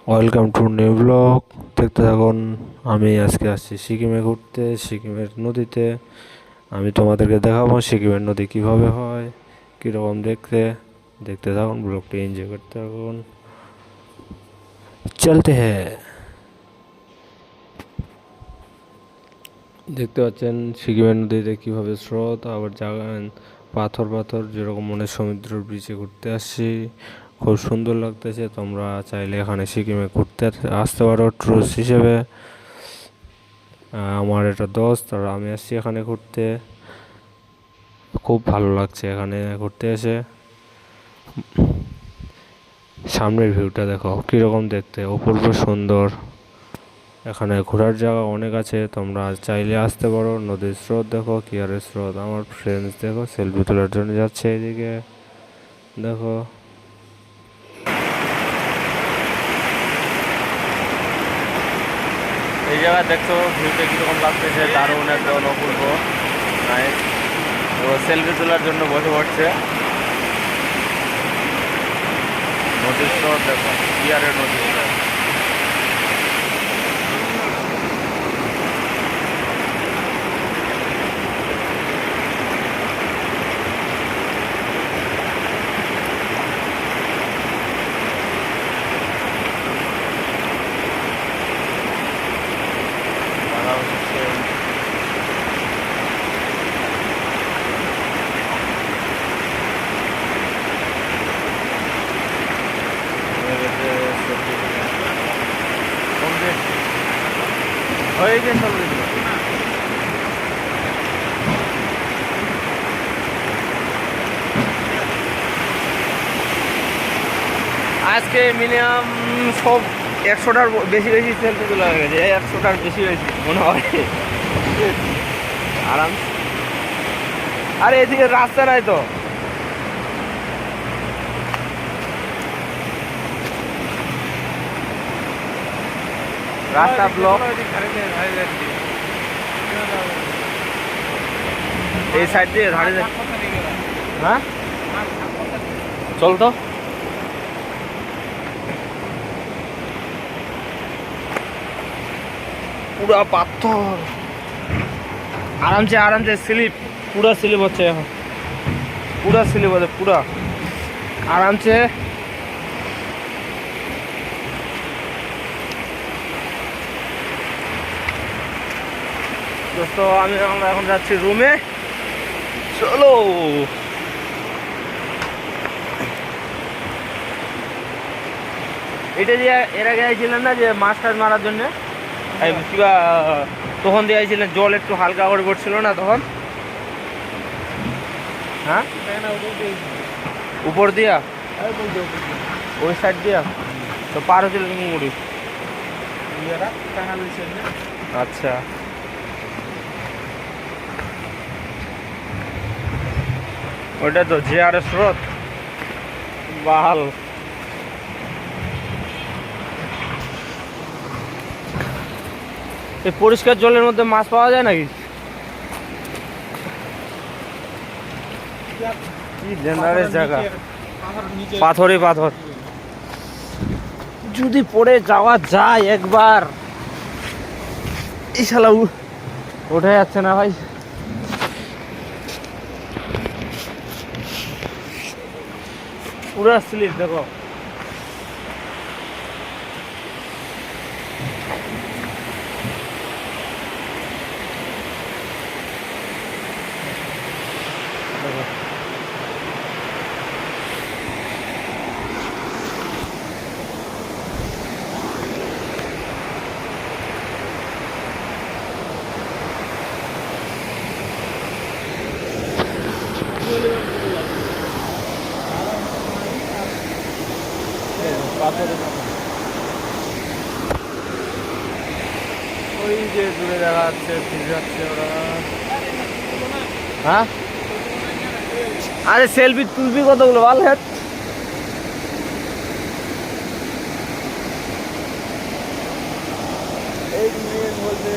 Welcome to new blog. দেখতে থাকুন। আমি আজকে আসছি সিকিমে ঘুরতে, সিকিমের নদীতে। আমি তোমাদেরকে দেখাবো সিকিমের নদী কিভাবে হয়, কীরকম দেখতে। দেখতে থাকুন, ব্লগটি এনজয় করতে থাকুন। চলতে হ্যাঁ। দেখতে পাচ্ছেন সিকিমের নদীতে কীভাবে স্রোত, আবার জায়গা পাথর পাথর, যেরকম মনে সমুদ্রের বিচে ঘুরতে আসছি। খুব সুন্দর লাগতেছে। তোমরা চাইলে এখানে সিকিমে ঘুরতে আসতে পারো ট্যুরিস্ট হিসেবে। আমার একটা দোস্ত আর আমি আসছি এখানে ঘুরতে। খুব ভালো লাগছে এখানে ঘুরতে এসে। সামনের ভিউটা দেখো কীরকম দেখতে, অপূর্ব সুন্দর। এখানে ঘোরার জায়গা অনেক আছে, তোমরা চাইলে আসতে পারো। নদীর স্রোত দেখো, কিয়ারের স্রোত। আমার ফ্রেন্ডস দেখো সেলফি তোলার জন্য যাচ্ছে এদিকে, দেখো। এই জায়গা দেখছো ভিউটা কিরকম লাগতেছে, দারুণ একদম অপূর্ব। নাইস। ও সেলফি তোলার জন্য বসে পড়ছে। নদীর স্রোত দেখো, কিয়ারের নদীর স্রোত। হয়ে গেছে আজকে মিনিমাম সব 100টার বেশি বেশি সেলফি তোলা হয়ে গেছে। 100টার বেশি বেশি মনে হয়। আরাম। আরে এদিকে রাস্তা নাই তো। রাস্তা ব্লক। এই সাইড দিয়ে ধারে হ্যাঁ চল তো। পুরা পাথর। আরামসে স্লিপ, পুরা স্লিপ হচ্ছে এখন। পুরা স্লিপ হচ্ছে পুরা আরামসে। দোস্ত আমরা এখন যাচ্ছি রুমে। চলো। এটা যে এর আগে আইছিলেন না যে মাছ টাছ মারার জন্য, কিবা তখন দিয়ে আইছিলেন, জল একটু হালকা করে পড়ছিল না তখন? হ্যাঁ, উপর দিয়া ওই সাইড দিয়া তো পার হচ্ছিল মুড়ি। আচ্ছা, ওইটা তো জিআরএস স্রোত বাহাল। এই পরিষ্কার জলের মধ্যে মাছ পাওয়া যায় নাকি? কি ডেঞ্জারাস জায়গা, পাথরই পাথর। যদি পড়ে যাওয়া যায় একবার, এই শালা ওঠা যাচ্ছে না ভাই। পুরা স্লিপ দেখো। ওই যে দূরে দেখা যাচ্ছে যাচ্ছে ওরা। হ্যাঁ, আরে সেলফি তুলবি কতগুলো ভালো। হ্যাঁ, এই বলতে